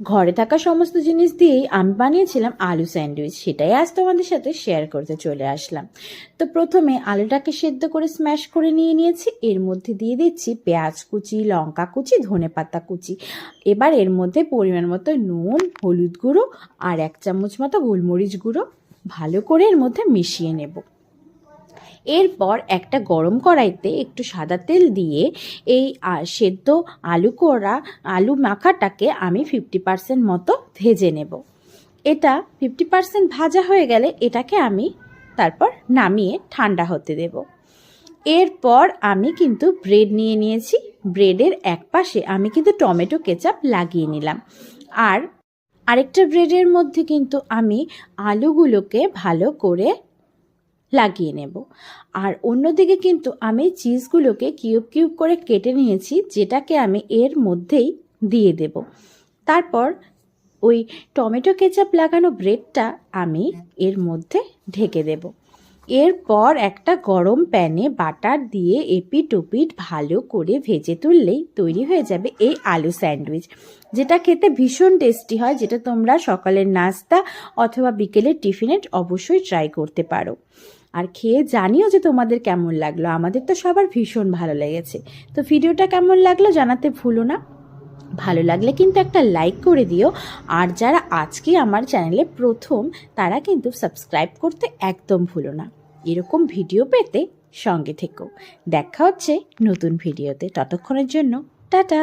ঘরে থাকা সমস্ত জিনিস দিয়েই আমি বানিয়েছিলাম আলু স্যান্ডউইচ, সেটাই আজ তোমাদের সাথে শেয়ার করতে চলে আসলাম। তো প্রথমে আলুটাকে সেদ্ধ করে স্ম্যাশ করে নিয়েছি। এর মধ্যে দিয়ে দিচ্ছি পেঁয়াজ কুচি, লঙ্কা কুচি, ধনেপাতা কুচি। এবার এর মধ্যে পরিমাণ মতো নুন, হলুদ গুঁড়ো আর 1 চামচ মতো গোলমরিচ গুঁড়ো ভালো করে এর মধ্যে মিশিয়ে নেব। এরপর একটা গরম কড়াইতে একটু সাদা তেল দিয়ে এই সেদ্ধ আলু মাখাটাকে আমি 50% মতো ভেজে নেব। এটা 50% ভাজা হয়ে গেলে এটাকে আমি তারপর নামিয়ে ঠান্ডা হতে দেব। এরপর আমি কিন্তু ব্রেড নিয়ে নিয়েছি। ব্রেডের এক পাশে আমি কিন্তু টমেটো কেচাপ লাগিয়ে নিলাম, আর আরেকটা ব্রেডের মধ্যে কিন্তু আমি আলুগুলোকে ভালো করে লাগিয়ে নেব। আর অন্যদিকে কিন্তু আমি চিজগুলোকে কিউব কিউব করে কেটে নিয়েছি, যেটাকে আমি এর মধ্যেই দিয়ে দেব। তারপর ওই টমেটো কেচাপ লাগানো ব্রেডটা আমি এর মধ্যে ঢেকে দেব। এরপর একটা গরম প্যানে বাটার দিয়ে এপিট ওপিট ভালো করে ভেজে তুললেই তৈরি হয়ে যাবে এই আলু স্যান্ডউইচ, যেটা খেতে ভীষণ টেস্টি হয়, যেটা তোমরা সকালের নাস্তা অথবা বিকেলের টিফিনে অবশ্যই ট্রাই করতে পারো। আর খেয়ে জানিও যে তোমাদের কেমন লাগলো। আমাদের তো সবার ভীষণ ভালো লেগেছে। তো ভিডিওটা কেমন লাগলো জানাতে ভুলো না। ভালো লাগলে কিন্তু একটা লাইক করে দিও। আর যারা আজকে আমার চ্যানেলে প্রথম, তারা কিন্তু সাবস্ক্রাইব করতে একদম ভুলো না। এরকম ভিডিও পেতে সঙ্গে থেকো। দেখা হচ্ছে নতুন ভিডিওতে। ততক্ষণের জন্য টাটা।